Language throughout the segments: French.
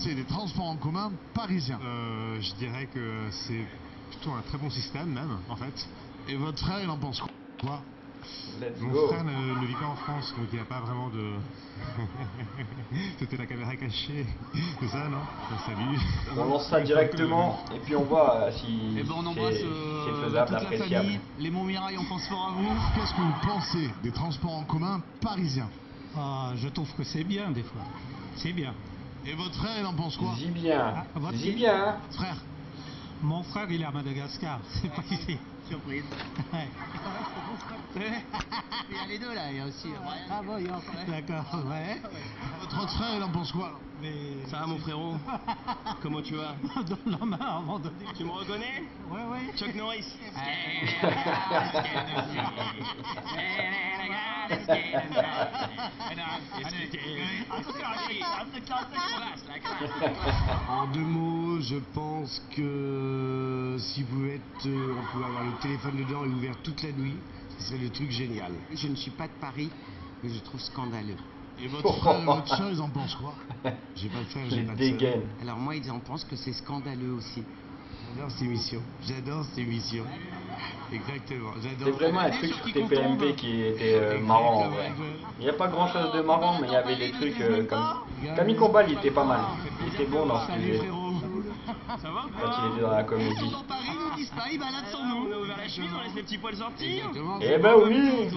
pensez des transports en commun parisiens? Je dirais que c'est plutôt un très bon système même, en fait. Et votre frère, il en pense quoi? Mon frère ne vit pas en France, donc il n'y a pas vraiment de... C'était la caméra cachée, c'est ça, non? Salut. On lance ça directement et puis on voit si on embrasse c'est faisable, toute la appréciable. famille. Les Montmirail, on pense fort à vous. Qu'est-ce que vous pensez des transports en commun parisiens? Je trouve que c'est bien des fois. C'est bien. Et votre frère, il en pense quoi? Dis bien, votre dis bien. Frère, Mon frère, il est à Madagascar. C'est pas ici. Surprise. Ouais. Il y a les deux là, il y a aussi Brian. Ah bon, d'accord, ouais. votre autre frère, il en pense quoi? Mais... Ça va mon frérot? Comment tu vas? Non, mais à un moment donné... Tu me reconnais? Ouais. Chuck Norris. En deux mots, je pense que si vous êtes, on pouvait avoir le téléphone dedans et ouvert toute la nuit, ce serait le truc génial. Je ne suis pas de Paris, mais je trouve scandaleux. Et votre frère et votre soeur, ils en pensent quoi? J'ai pas de frère, Les j'ai pas de sœur. dégaines. Alors moi, ils en pensent que c'est scandaleux aussi. J'adore cette émission. J'adore cette émission. Exactement. C'est J'adore. vraiment un truc sur TPMP qui était marrant en vrai. Il n'y a pas grand chose de marrant, mais il y avait des trucs comme... Camille Combal, il était pas mal. Il était bon dans ce qu'il faisait. Ça va? Quand il était dans la comédie. Dans Paris, nous disent pas, ils baladent sans nous. On a ouvert la chemise, on laisse les petits poils sortir. Eh ben oui.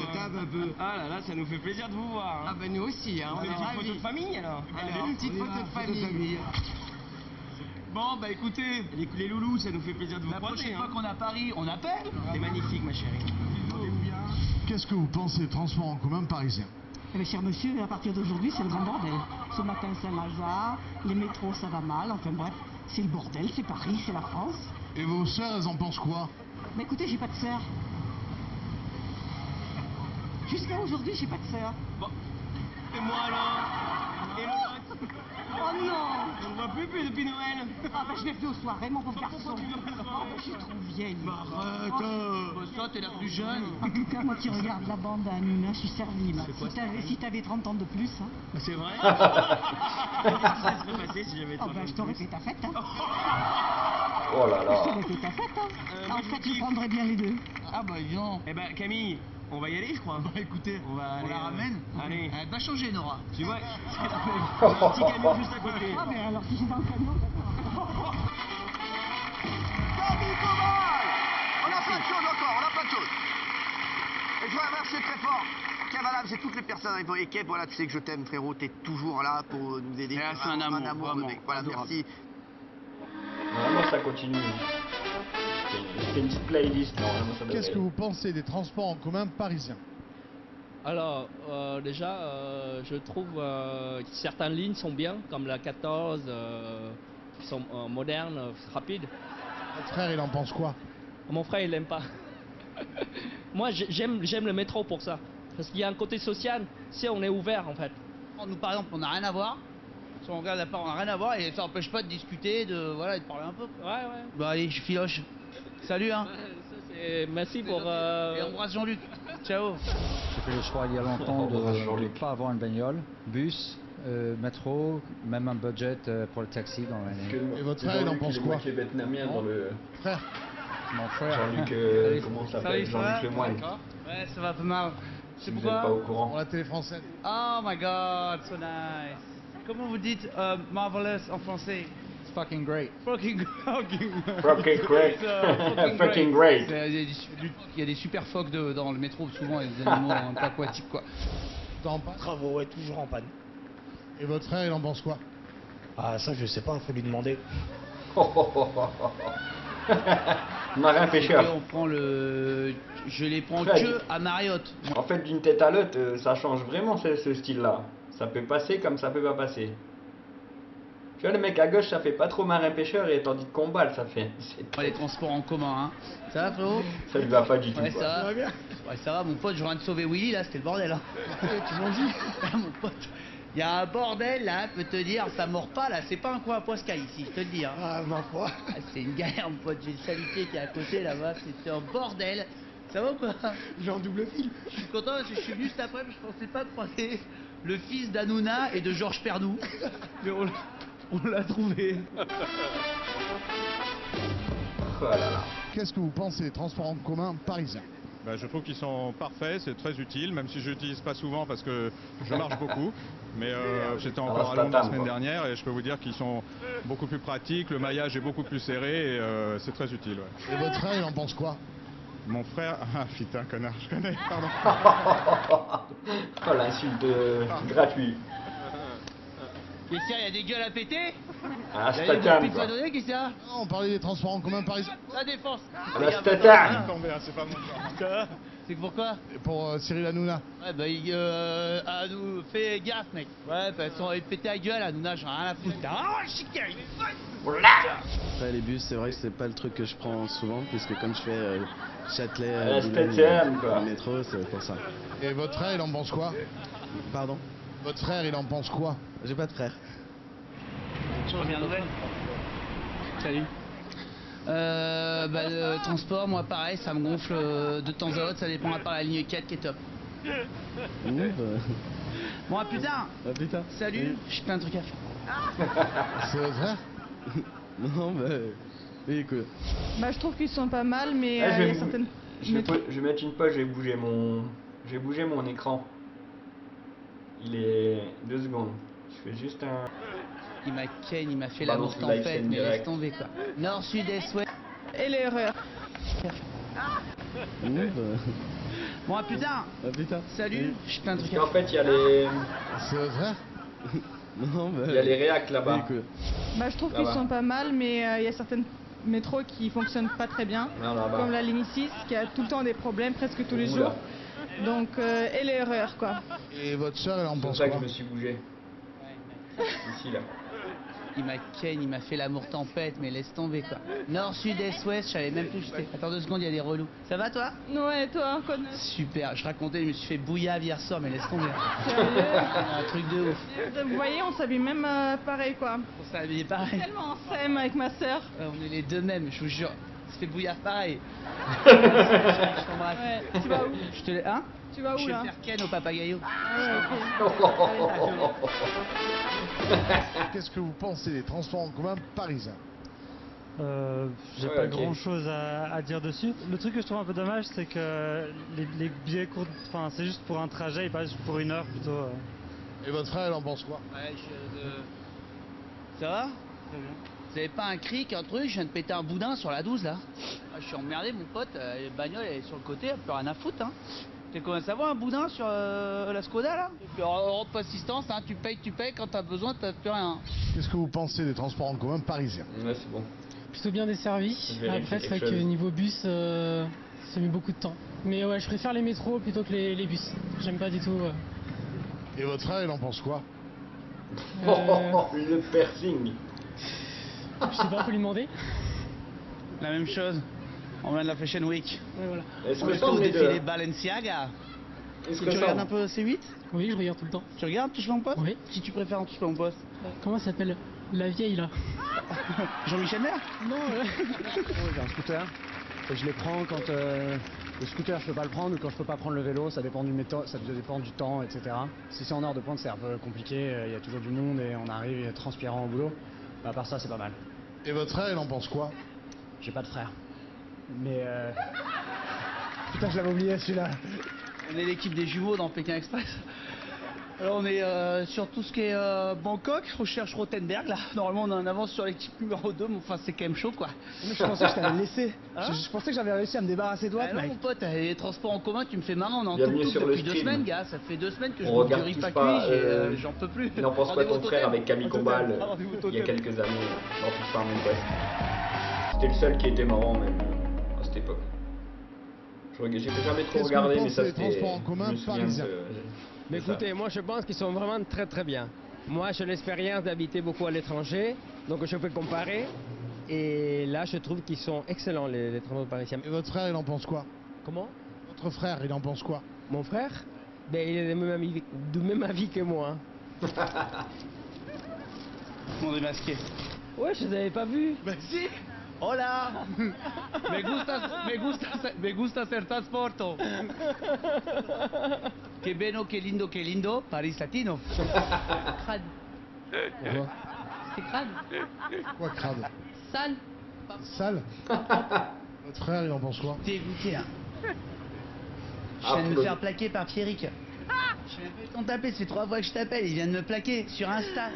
Ah là là, ça nous fait plaisir de vous voir. Ah ben nous aussi, hein. On fait une petite photo de famille alors. Alors, petite photo de famille. Bon, bah écoutez, Les loulous, ça nous fait plaisir de vous la croiser. prochaine fois qu'on est à Paris, on appelle. C'est magnifique ma chérie. Qu'est-ce que vous pensez des transports en commun parisiens? Eh bien, cher monsieur, à partir d'aujourd'hui, c'est le grand bordel. Ce matin, Saint-Lazare, les métros, ça va mal. Enfin bref, c'est le bordel, c'est Paris, c'est la France. Et vos sœurs, elles en pensent quoi? Mais écoutez, j'ai pas de sœur. Jusqu'à aujourd'hui, j'ai pas de sœur. Bon. Et moi alors? Et l'autre? Oh non! On ne voit plus depuis Noël. Ah bah je l'ai vu aux soirées, mon pauvre garçon. tu viens le soir? Oh, bah, je suis trop vieille. Arrête! Bah ça, t'es la plus jeune. En tout cas, moi qui regarde la bande à Hanouna, je suis servie là. Si t'avais 30 ans de plus, hein. C'est vrai? Qu'est-ce qui se serait passé si j'avais Oh 30 bah ans je de t'aurais plus? fait ta fête, hein. Oh là Je là. t'aurais fait ta fête, hein. En fait, tu prendrais bien les deux. Ah bah non. Eh ben Camille, on va y aller je crois. Bah écoutez, On va aller, la ramène. allez. Elle va changer Nora. Tu vois, c'est un petit camion juste à côté. Ah mais alors si j'ai dans le camion, Camille Combal! On a plein de choses encore, on a plein de choses. Et je voudrais remercier très fort Kev Adams et toutes les personnes. Et Kev, voilà, tu sais que je t'aime, frérot, t'es toujours là pour nous aider. C'est un amour, le mec. Voilà, adorable. merci. Normalement ça continue. C'est une petite playlist, normalement ça devrait. Qu'est-ce que vous pensez des transports en commun parisiens? Alors, déjà, je trouve que certaines lignes sont bien, comme la 14, qui sont modernes, rapides. Votre frère, il en pense quoi? Mon frère, il l'aime pas. Moi, j'aime le métro pour ça. Parce qu'il y a un côté social, si on est ouvert en fait. Nous par exemple, on n'a rien à voir. Si on regarde la part, on n'a rien à voir et ça n'empêche pas de discuter, de voilà, et de parler un peu. Ouais. Bah allez, je filoche. Salut hein. Merci pour... Et embrasse Jean-Luc. Ciao. J'ai fait le choix il y a longtemps de ne pas avoir une bagnole, bus, métro, même un budget pour le taxi dans l'année. Et votre frère, il en pense quoi? Il est vietnamien dans le... Frère? Mon frère. Jean-Luc, comment ça s'appelle? Jean-Luc Lemoyne. Ouais, ça va pas mal. Si vous n'êtes pas au courant. Pour la télé française. Oh my god, so nice. Comment vous dites marvelous en français? It's fucking great. Fucking great. Fucking great. Il y a des super phoques dans le métro, souvent, les animaux aquatiques, quoi. Travaux, ouais, toujours en panne. Et votre frère, il en pense quoi? Ah, ça, je sais pas, faut lui demander. Marin pêcheur. On prend je les prends Fred. que à Marriott. En fait, d'une tête à l'autre, ça change vraiment ce style-là. Ça peut passer comme ça peut pas passer. Tu vois, le mec à gauche, ça fait pas trop marin pêcheur, et tandis que Combal, ça fait... Les transports en commun, hein. Ça va, frérot? Ça lui va pas du tout. Ouais, quoi. ça va. Ouais, ça va, mon pote, je viens de sauver Willy, là, c'était le bordel, hein. Tu m'en dis? Mon pote, il y a un bordel, là, peut te dire, ça mord pas, là, c'est pas un coin à Poiscaille, ici, je te le dis, hein. Ah, ma foi. Ah, c'est une galère, mon pote, j'ai le chalutier qui est à côté, là-bas, c'est un bordel. Ça va ou quoi? J'ai un double fil. Je suis content parce que je suis venu cet après, mais je pensais pas croiser le fils d'Hanouna et de Georges Pernou. Mais On l'a trouvé. Oh là là. Qu'est-ce que vous pensez des transports en commun parisiens? Je trouve qu'ils sont parfaits, c'est très utile, même si je l'utilise pas souvent parce que je marche beaucoup. Mais j'étais encore à Londres la semaine dernière et je peux vous dire qu'ils sont beaucoup plus pratiques, le maillage est beaucoup plus serré et c'est très utile. Ouais. Et votre frère, il en pense quoi? Mon frère... Ah putain, connard, je connais, pardon. Oh l'insulte gratuite. Qu'est-ce qu'il y a des gueules à péter? Ah, Il y a Statham, des quoi. données, qu'est-ce qu'il y a? On parlait des transports en commun parisiens. La défense. La Statham. C'est pas mon genre. C'est pourquoi? Et pour Cyril Hanouna. Ouais, bah, nous fais gaffe, mec. Ouais, bah, ils pétaient la gueule, Hanouna, j'en ai rien à foutre. Ah, chicken. Après, les bus, c'est vrai que c'est pas le truc que je prends souvent, puisque comme je fais Châtelet, La Statham, quoi. le métro, c'est pour ça. Et votre frère, il en pense quoi? Pardon? Votre frère, il en pense quoi? J'ai pas de frère. Première nouvelle. Salut. Le transport, moi pareil, ça me gonfle de temps à autre, ça dépend à part la ligne 4 qui est top. Bon, à plus tard. À plus tard. Salut, j'ai plein de trucs à faire. C'est votre frère? Non, oui, écoute. Je trouve qu'ils sont pas mal, mais il y a certaines... Je vais mettre une pause, je vais bouger mon écran. Il est 2 secondes. Je fais juste un... Il m'a ken, il m'a fait l'amour tempête, mais laisse tomber quoi. Nord, sud, est, ouest. Et l'erreur. Bon, à plus tard. À plus tard. Salut, j'ai plein de trucs à faire. En fait, il y a les... C'est votre frère? Non, il y a les réacs là-bas. Je trouve qu'ils sont pas mal, mais il y a certaines métros qui fonctionnent pas très bien. Non, comme la ligne 6 qui a tout le temps des problèmes, presque tous les jours. Donc, et l'erreur quoi. Et votre soeur, elle en pense quoi? C'est pour ça quoi? que je me suis bougé. Ici là. Il m'a ken, il m'a fait l'amour tempête, mais laisse tomber quoi. Nord, sud, est, ouest, je savais même plus où j'étais. Attends 2 secondes, il y a des relous. Ça va toi? Ouais, toi, connais. Super, je racontais, je me suis fait bouillave hier soir, mais laisse tomber. Sérieux? Un truc de ouf. Vous voyez, on s'habille même pareil quoi. On s'habille pareil. Tellement on s'aime avec ma soeur. On est les deux mêmes, je vous jure. On se fait bouillave pareil. Ouais, tu vas où? Je te l'ai... Hein? Tu vas où je là? vais faire ken au papagayo. Qu'est-ce que vous pensez des transports en commun parisiens? J'ai pas grand chose à dire dessus. Le truc que je trouve un peu dommage, c'est que les billets courts, enfin c'est juste pour un trajet, ils passent pour 1 heure plutôt. Et votre frère, elle en pense quoi? Ouais, ça va? Vous avez pas un cric, un truc? Je viens de péter un boudin sur la 12 là. Je suis emmerdé mon pote, la bagnole elle est sur le côté, elle peut rien à foutre hein. Tu comment ça va un boudin sur la Skoda là? Et puis Europe Assistance, hein, tu payes, quand t'as besoin, t'as plus rien. Qu'est-ce que vous pensez des transports en commun parisiens? Ouais, c'est bon. Plutôt bien desservi. Après, c'est vrai que niveau bus, ça met beaucoup de temps. Mais ouais, je préfère les métros plutôt que les bus. J'aime pas du tout. Et votre frère, il en pense quoi? Le piercing. Je sais pas, faut lui demander. La même chose. On vient de la Fashion Week. Ouais, voilà. Est-ce On que est ça, au on est défilé de... Balenciaga. Est-ce Tu que ça, regardes un peu C8? Oui, je regarde tout le temps. Tu regardes Touche mon poste? Oui. Qui tu préfères en Touche mon poste? Comment ça s'appelle? La vieille là. Jean-Michel Maire? Non, J'ai un scooter. Et je les prends quand le scooter je peux pas le prendre ou quand je peux pas prendre le vélo, ça dépend du ça dépend du temps, etc. Si c'est en heure de pointe c'est un peu compliqué, il y a toujours du monde et on arrive transpirant au boulot. À part ça c'est pas mal. Et votre frère, il en pense quoi? J'ai pas de frère. Mais putain je l'avais oublié celui-là. On est l'équipe des jumeaux dans Pékin Express. Alors on est sur tout ce qui est Bangkok, on cherche Rothenberg là. Normalement on a un avance sur l'équipe numéro 2, mais enfin c'est quand même chaud quoi. Mais je pensais que je t'avais laissé. Hein je pensais que j'avais réussi à me débarrasser de toi. Non mon pote, les transports en commun tu me fais marrer, on est en Bienvenue tout depuis 2 stream. semaines gars. Ça fait 2 semaines que je On me regarde riz tous pas pas, cuit, j'en peux plus. Il en pense quoi ton Rendez-vous frère totem. avec Camille Combal il y a quelques années dans Tous par mon poste. C'était le seul qui était marrant même à cette époque. J'ai jamais trop regardé mais ça c'était... transports en commun parisiens? Mais écoutez, moi je pense qu'ils sont vraiment très très bien. Moi j'ai l'expérience d'habiter beaucoup à l'étranger, donc je peux comparer. Et là je trouve qu'ils sont excellents les transports parisiens. Et votre frère, il en pense quoi? Comment? Votre frère, il en pense quoi? Mon frère? Ben il est du même avis que moi. On est masqué. Ouais, je les avais pas vus. Ben si. Hola. Me gusta hacer transporto. Que bueno, que lindo, Paris Latino. C'est crade. Quoi, crade? Sale. Sale. Votre frère, il en pense quoi? Dégoûté, hein. Je viens de me faire plaquer par Pierrick. Je suis même pas eu le temps de taper, ça fait 3 fois que je t'appelle, il vient de me plaquer sur Insta.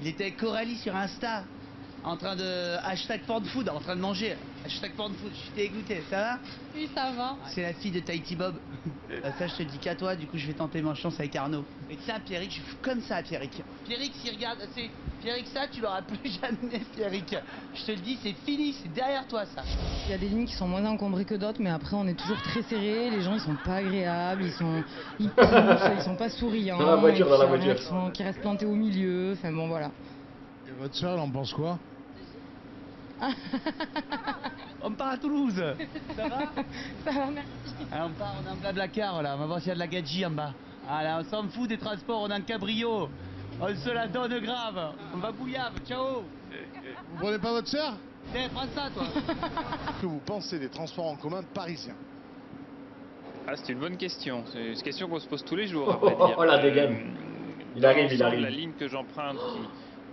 Il était avec Coralie sur Insta, en train de hashtag pornfood, en train de manger. Hashtag pornfood, je suis dégoûté, ça va? Oui, ça va. C'est la fille de Tahiti Bob. Ça, je te dis qu'à toi, du coup, je vais tenter ma chance avec Arnaud. Et ça, Pierrick, je suis comme ça, Pierrick. Pierrick, s'il regarde, c'est Pierrick, ça, tu l'auras plus jamais, Pierrick. Je te le dis, c'est fini, c'est derrière toi, ça. Il y a des lignes qui sont moins encombrées que d'autres, mais après, on est toujours très serré. Les gens, ils sont pas agréables, ils poussent, ils sont pas souriants. Dans la voiture, dans la voiture. Qui restent plantés au milieu. Enfin bon, voilà. Et votre soeur, elle en pense quoi? On part à Toulouse. Ça va? Ça va, merci. Alors, on a un blablacar là, on va voir s'il y a de la gadji en bas. Ah là, on s'en fout des transports, on a un cabrio. On se la donne grave. On va bouillave, ciao. Vous prenez pas votre soeur? Eh, prends ça toi. Qu'est-ce que vous pensez des transports en commun parisiens? Ah, c'est une bonne question. C'est une question qu'on se pose tous les jours, à vrai dire. Oh la dégaine. Il arrive, il arrive. La ligne que j'emprunte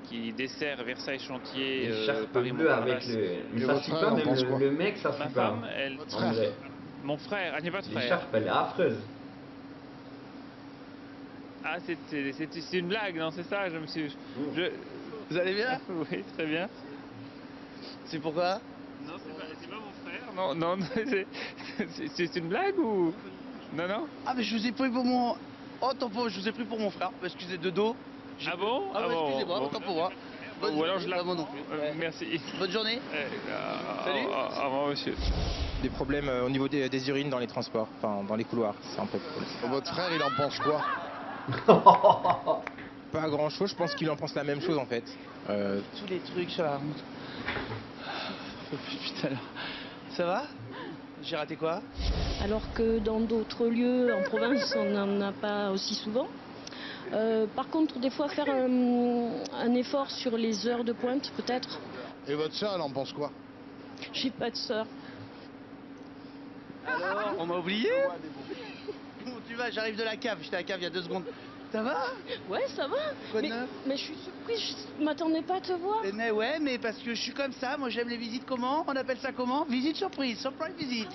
qui dessert Versailles-Chantier, Paris bleu avec le... Ça suit pas, même le mec, ça suit pas. Femme, elle... Mon frère, il n'y a pas de frère. L'écharpe, elle est affreuse. Ah, c'est une blague, non, c'est ça, je me suis... Vous allez bien? Oui, très bien. C'est pourquoi? Non, c'est pas mon frère, non, c'est une blague ou... Non, non. Ah, mais je vous ai pris pour mon... Oh, tant pis, je vous ai pris pour mon frère, excusez, de dos. Ah bon? Ah ouais, excusez-moi, bon. autant pour moi. Ou alors je la... non plus. Merci. Bonne journée. Salut. Au revoir, monsieur. Des problèmes au niveau des urines dans les transports, enfin dans les couloirs, c'est un peu cool. Votre frère, il en pense quoi? Pas grand chose, je pense qu'il en pense la même chose en fait. Tous les trucs sur la route. Putain, ça va? J'ai raté quoi? Alors que dans d'autres lieux en province, on n'en a pas aussi souvent. Par contre, des fois, faire un effort sur les heures de pointe, peut-être. Et votre soeur, elle en pense quoi? J'ai pas de sœur. Alors, on m'a oublié? Comment tu vas? J'arrive de la cave, j'étais à la cave il y a 2 secondes. Ça va? Ouais, ça va. Mais je suis surprise, je m'attendais pas à te voir. Mais ouais, mais parce que je suis comme ça, moi j'aime les visites comment? On appelle ça comment? Visite surprise, surprise visit.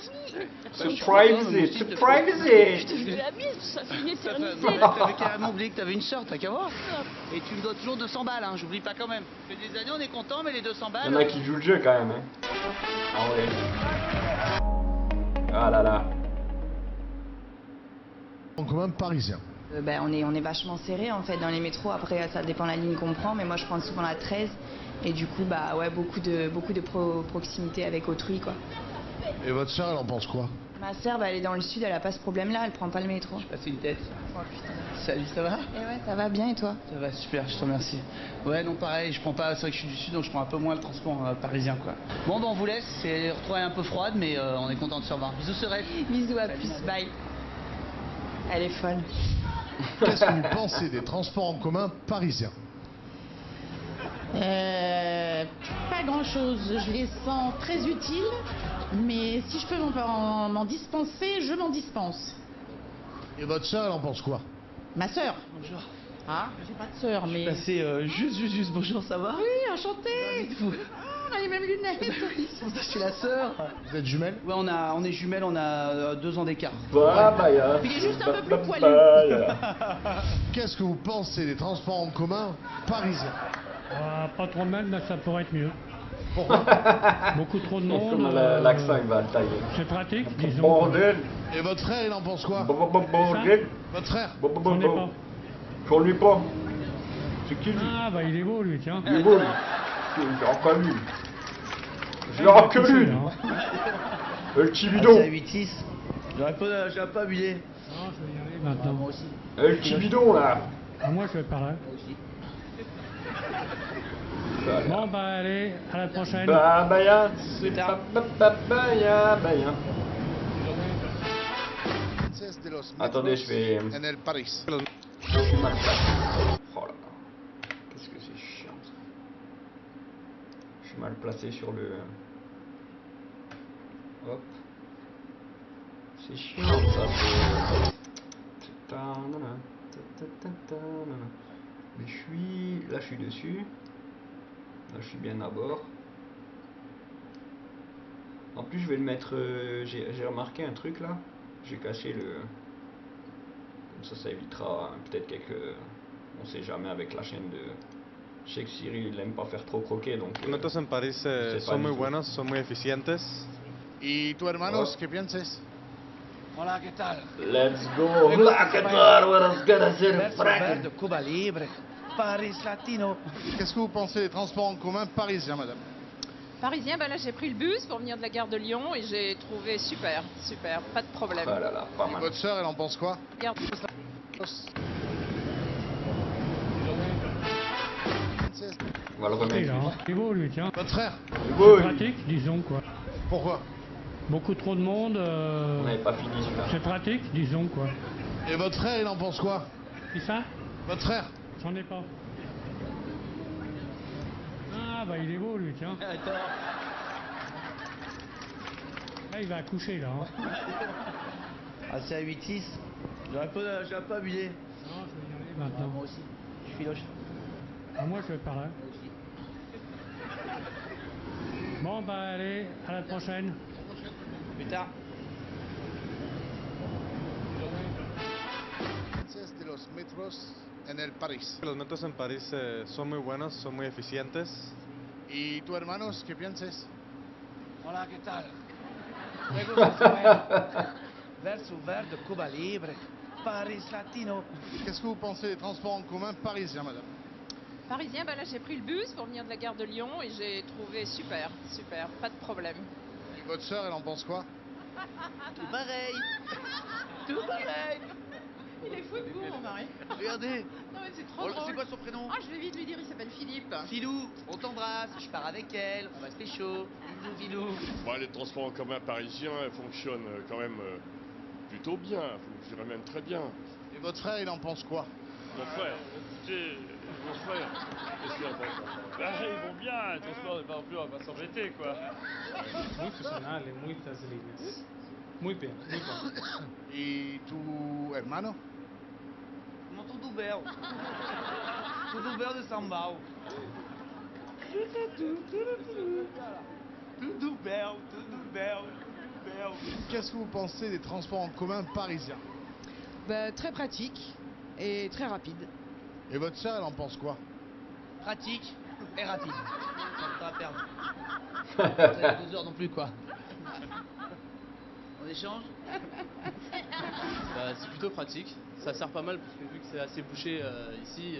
Surprise visit, surprise visit. Je te fais la bise, ça fait une éternité. T'avais carrément oublié que t'avais une sœur, t'as qu'à voir. Et tu me dois toujours 200 balles, hein, j'oublie pas quand même. Ça fait des années, on est content, mais les 200 balles... Il y en a qui jouent le jeu quand même. Hein. Ah ouais. Ah là là. En commun parisien. On est vachement serré en fait dans les métros. Après ça dépend de la ligne qu'on prend, mais moi je prends souvent la 13 et du coup ouais, beaucoup de proximité avec autrui quoi. Et votre soeur, elle en pense quoi? Ma sœur elle est dans le sud, elle a pas ce problème là, elle prend pas le métro. Je passe une tête. Oh putain. Salut, ça va? Et ouais, ça va bien et toi? Ça va super, je te remercie. Ouais non pareil, je prends pas, c'est vrai que je suis du sud donc je prends un peu moins le transport parisien quoi. Bon on vous laisse, c'est retrouvaille un peu froide mais on est content de se revoir. Bisous Serette. Bisous, à plus, bye. Elle est folle. Qu'est-ce que vous pensez des transports en commun parisiens? Pas grand-chose. Je les sens très utiles, mais si je peux m'en dispenser, je m'en dispense. Et votre soeur, elle en pense quoi? Ma sœur? Bonjour. Ah, j'ai pas de sœur, mais... Je passais juste, bonjour, ça va? Oui, enchantée. On a les mêmes lunettes. Je suis la sœur. Vous êtes jumelles? Ouais, on est jumelles, on a 2 ans d'écart. Il est juste un peu plus poilu. Qu'est-ce que vous pensez des transports en commun parisiens? Pas trop mal, mais ça pourrait être mieux. Beaucoup trop de monde. Comme l'accent, il va le tailler. C'est pratique, disons. Bordel. Et votre frère, il en pense quoi? Bordel. Votre frère? J'en ai pas. J'en ai pas. C'est qui lui? Ah bah il est beau lui, tiens. Il est beau lui. J'ai encore une. J'ai encore une. Le petit bidon. C'est à 8-6. J'aurais pas abusé. Non, je vais y aller maintenant. Moi aussi. Le petit bidon là. Moi je vais par là. Bon bah allez, à la prochaine. Baya, c'est baya. Attendez, je vais... En el Paris. Je suis mal placé. Oh là là. Qu'est-ce que c'est chiant ça. Je suis mal placé sur le... Hop. C'est chiant ça. Mais je suis... Là je suis dessus. Là, je suis bien à bord. En plus, je vais le mettre... j'ai remarqué un truc là. J'ai caché le... Comme ça évitera peut-être quelques... On sait jamais avec la chaîne de... Je sais que Cyril, il aime pas faire trop croquer, donc... Los métodos en París son muy buenos, son muy eficientes. ¿Y tu hermanos qué piensas? Hola, ¿qué tal? Let's go. Hola, ¿qué tal? Buenas tardes, Frank. De Cuba Libre, Paris Latino. Qu'est-ce que vous pensez des transports en commun parisiens, madame? Parisien, ben là j'ai pris le bus pour venir de la gare de Lyon et j'ai trouvé super, pas de problème. Ah là là, pas mal. Votre sœur, elle en pense quoi? Garde. On va le remettre. C'est beau lui, tiens. Votre frère? C'est pratique, disons quoi. Pourquoi? Beaucoup trop de monde. On n'avait pas fini celui-là. C'est pratique, disons quoi. Et votre frère, il en pense quoi? Qui ça? Votre frère? J'en ai pas. Ah bah il est beau lui, tiens. Là il va accoucher là. Hein. Ah c'est à 8-6. J'aurais pas abusé. Non, je vais y aller maintenant. Moi aussi. Je suis filoche. Ah, moi je vais par là. Bon bah allez, à la prochaine. Plus tard. De los metros en el París. Los métodos en París son muy buenos, son muy eficientes. ¿Y tu hermanos qué piensas? Hola, ¿qué tal? Me gusta Verso verde, Cuba Libre, Paris Latino. Qu'est-ce que vous pensez des transports en commun parisiens, madame? Parisien, ben là j'ai pris le bus pour venir de la gare de Lyon et j'ai trouvé super, pas de problème. Et votre sœur, elle en pense quoi? Tout pareil. Tout pareil. Il est fou de goût, mon mari. Regardez. Non mais c'est trop drôle. C'est quoi son prénom? Ah, je vais vite lui dire, il s'appelle Philippe. Filou, on t'embrasse, je pars avec elle, on va se pécho. Bisous, Filou. Bon, les transports en commun parisiens fonctionnent quand même plutôt bien, je dirais même très bien. Et votre frère, il en pense quoi? Mon frère, qu'est-ce qu'il en pense? Ils vont bien, le transport n'est pas non plus, on va pas s'embêter quoi. Muy funcional, muitas líneas. Muy bien, muy bien. ¿Y tu hermano? Mon tonton Bert. Tonton Bert de Sambao. Tonton Bert. Qu'est-ce que vous pensez des transports en commun parisiens? Bah, très pratique et très rapide. Et votre sœur, elle en pense quoi? Pratique et rapide. Ça va perdre. Pas 2 heures non plus quoi. On échange? Bah, c'est plutôt pratique. Ça sert pas mal parce que vu que c'est assez bouché ici,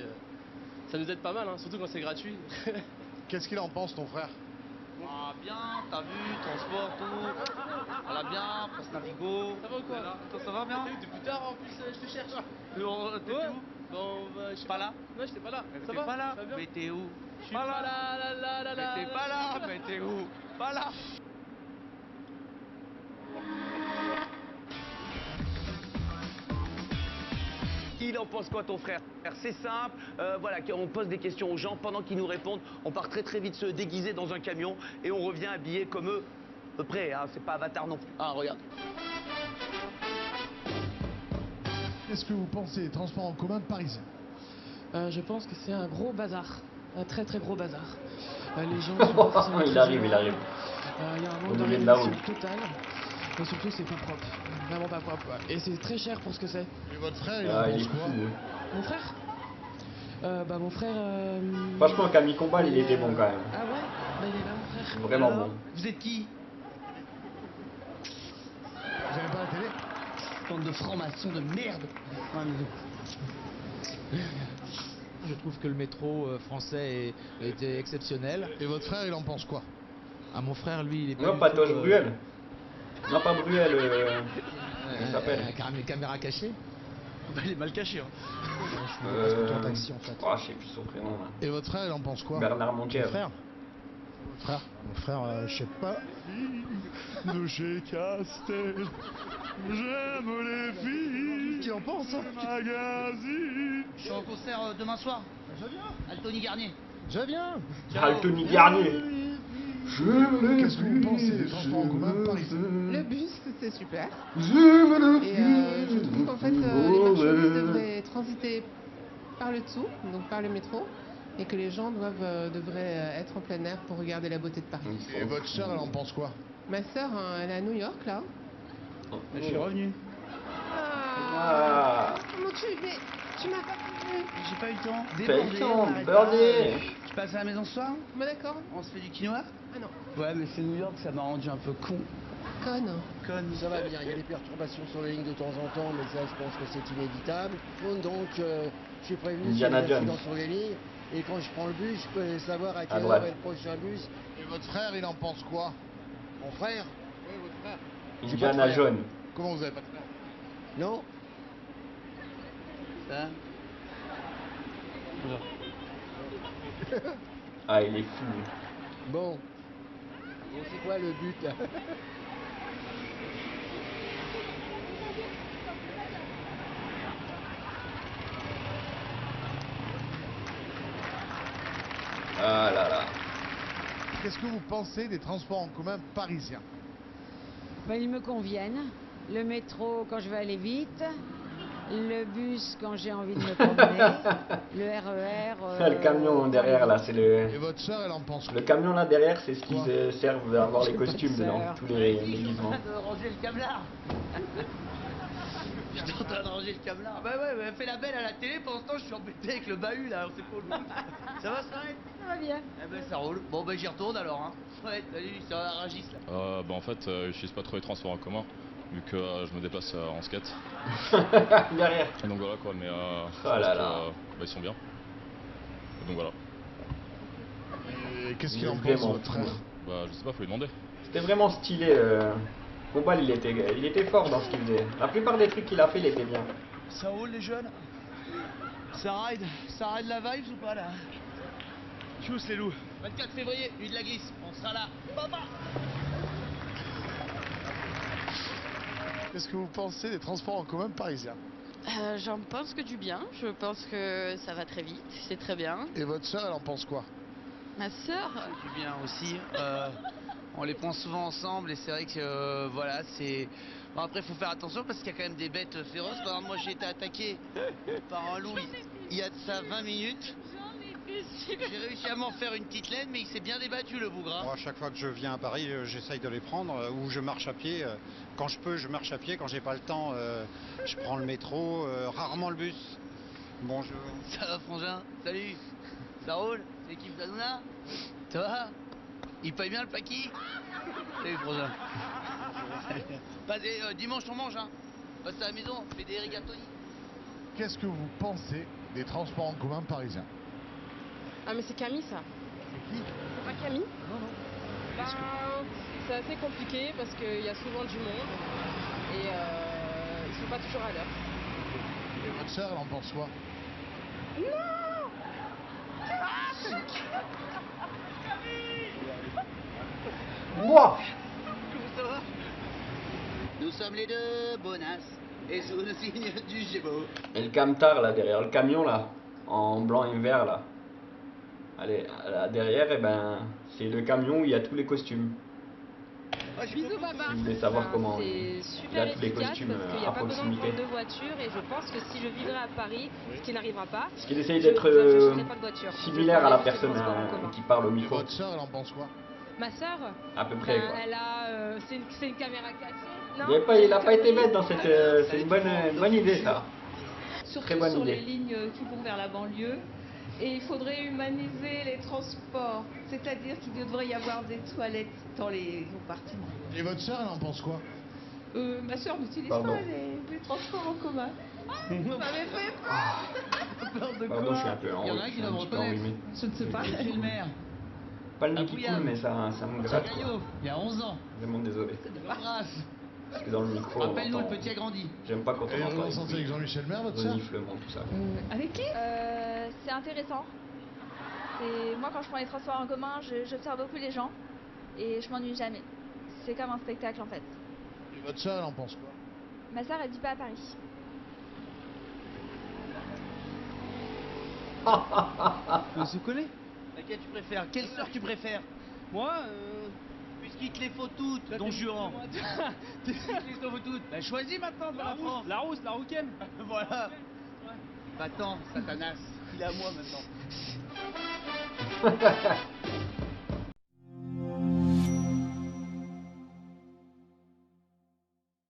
ça nous aide pas mal, hein, surtout quand c'est gratuit. Qu'est-ce qu'il en pense, ton frère? Ah bien, t'as vu, transport, tout. Voilà bien, Place Navigo. Ça va ou quoi? Toi, ça va bien? Depuis tard en plus, je te cherche. T'étais où? Bon, bah, je suis pas là? Non, j'étais pas là. Mais Ça t'es va? pas là? Ça va bien? Mais t'es où? Je suis pas là, Mais t'es pas là? Mais t'es où? Pas là? Il en pense quoi ton frère? C'est simple, voilà, on pose des questions aux gens, pendant qu'ils nous répondent, on part très vite se déguiser dans un camion et on revient habillé comme eux. À peu près, hein, c'est pas Avatar non plus. Ah, regarde. Qu'est-ce que vous pensez des transports en commun parisiens? Je pense que c'est un gros bazar, un très gros bazar. Les gens sont pas forcément Il arrive. Il y a un manque d'organisation totale. Et surtout, c'est pas propre. Vraiment pas propre. Et c'est très cher pour ce que c'est. Et votre frère, il en pense quoi? Mon frère mon frère... Franchement, Camille Combal, il était bon quand même. Ah ouais? Bah, il est là, mon frère. Vraiment bon. Vous êtes qui? Vous avez pas la télé? Bande de francs-maçons de merde. Je trouve que le métro français était exceptionnel. Et votre frère, il en pense quoi? Ah, mon frère, lui, il est pas. Non, pas Toche Bruel. Non, pas Bruel. Comment s'appelle? Caméra cachée. Bah, il est mal caché. Hein. Ton taxi, en fait. Oh, je sais plus son prénom là. Et votre frère, il en pense quoi? Bernard Montier. Mon frère, je sais pas. De chez Castel, j'aime les filles. Qui en pense? Je suis en concert demain soir. Je viens. Altony Garnier. Je viens. Altony Garnier. Qu'est-ce que vous pensez des transports en commun parisiens? Le bus, c'est super. Et je trouve qu'en fait, les marchandises devraient transiter par le dessous, donc par le métro, et que les gens devraient être en plein air pour regarder la beauté de Paris. Et votre sœur, elle en pense quoi? Ma sœur, elle est à New York là. Je suis revenu. Comment tu m'as pas prévenu? J'ai pas eu le temps. Pas eu le temps, on arrête bordé. pas. Tu passes à la maison ce soir? Bah d'accord. On se fait du quinoa? Ah non. Ouais, mais c'est New York, ça m'a rendu un peu con. Conne. Ça va venir, il y a des perturbations sur les lignes de temps en temps, mais ça, je pense que c'est inévitable. Donc, je suis prévenu s'il y a des accidents sur les lignes. Et quand je prends le bus, je peux savoir à quelle heure est le prochain bus. Et votre frère, il en pense quoi? Mon frère? Oui, votre frère. Indiana Jones. Comment vous avez pas de frère? Non. Ça? Ah, il est fou. Bon. Et c'est quoi le but là? Ah là là. Qu'est-ce que vous pensez des transports en commun parisiens? Ils me conviennent. Le métro quand je veux aller vite. Le bus quand j'ai envie de me promener. Le RER. Le camion derrière là, c'est le. Et votre sœur, elle en pense quoi? Le camion là derrière, c'est ce qui servent à avoir les costumes dedans, tous les déguisements. De ranger le camelard. Je suis en train de ranger le camelard. Bah ouais, elle fait la belle à la télé, pendant ce temps je suis embêté avec le bahut là, on sait pas où. Ça va, ça arrête? Ça va bien. Eh ben ça roule. Bon ben j'y retourne alors hein. Ouais, salut, c'est Ragis là. En fait, j'utilise pas trop les transports en commun, vu que je me déplace en skate. Derrière. Et donc voilà quoi, mais oh là là. Ils sont bien. Et donc voilà. Et qu'est-ce qu'il en pense votre frère? Je sais pas, faut lui demander. C'était vraiment stylé. Bobal, il était fort dans ce qu'il faisait. La plupart des trucs qu'il a fait, il était bien. Ça roule les jeunes? Ça ride la vibes ou pas là? Tchuss les loups. 24 février, nuit de la glisse, on sera là. Papa. Qu'est-ce que vous pensez des transports en commun parisiens? J'en pense que du bien. Je pense que ça va très vite. C'est très bien. Et votre sœur, elle en pense quoi? Ma sœur? Du bien aussi. On les prend souvent ensemble et c'est vrai que voilà, c'est. Bon, après, il faut faire attention parce qu'il y a quand même des bêtes féroces. Par exemple, moi, j'ai été attaqué par un loup il y a de ça 20 minutes. J'ai réussi à m'en faire une petite laine, mais il s'est bien débattu le bougre. Moi, à chaque fois que je viens à Paris, j'essaye de les prendre ou je marche à pied. Quand je peux, je marche à pied. Quand j'ai pas le temps, je prends le métro, rarement le bus. Bonjour. Ça va, frangin? Salut. Ça roule? C'est l'équipe d'Anouna? Ça va? Il paye bien le paquis? Salut, frangin. Vas-y, dimanche on mange, hein. Passe à la maison, on fait des rigatoni. Qu'est-ce que vous pensez des transports en commun parisiens? Ah mais c'est Camille ça. C'est qui? C'est pas Camille? Non. C'est assez compliqué parce qu'il y a souvent du monde et ils sont pas toujours à l'heure. Et votre sœur, elle en pense quoi? Non. Moi. Comment ça va? Nous sommes les deux bonasses et sous le signe du Gémeaux. Et le camtar là derrière le camion là, en blanc et vert là. Allez, là derrière, et ben, c'est le camion où il y a tous les costumes. Bisous papa. Si vous voulez savoir comment C'est il super a tous les efficace costumes parce qu'il n'y à a pas besoin de proximité. prendre deux voitures et je pense que si je vivrais à Paris, ce qui n'arrivera pas, Parce qu'il essaye d'être j'achèterais pas de voiture. similaire à la personne Je prendrais les transports en commun. qui parle au Et micro. votre sœur, elle en pense quoi? Ma sœur, À peu près quoi. elle a, c'est une caméra cachée. Non, Il a pas été bête dans cette. C'est une bonne idée ça. Surtout Très bonne sur idée. les lignes qui vont vers la banlieue. Et il faudrait humaniser les transports. C'est-à-dire qu'il devrait y avoir des toilettes dans les compartiments. Et votre sœur, elle en pense quoi? Ma sœur n'utilise Pardon. pas les transports en commun. Vous m'avez fait peur. De Pardon, je suis un peu Il y en a un qui doit me reconnaître. enrhumé. Je ne sais pas. C'est le maire. Pas le nez Ah, qui Bouillard. coule, mais ça me gratte. quoi. Gaillot, il y a 11 ans. Vraiment désolé. Grâce. Parce que dans le micro. on Rappelle-nous, le entend- petit a grandi. J'aime pas quand Et on vous entend. en sentez avec Jean-Michel Maire, votre sœur? Reniflement, tout ça. Avec qui C'est intéressant. Moi, quand je prends les transports en commun, j'observe beaucoup les gens et je m'ennuie jamais. C'est comme un spectacle en fait. Et votre sœur, elle en pense quoi? Ma sœur, elle vit pas à Paris. On se connaît. Laquelle tu préfères? Quelle sœur tu préfères? Moi, Puisqu'il te les faut toutes, Don Juan. Puisqu'il te les faut toutes. Bah choisis maintenant de la France. la rousse, la rouquenne. Voilà. Va-t'en, Satanas. il est à moi maintenant.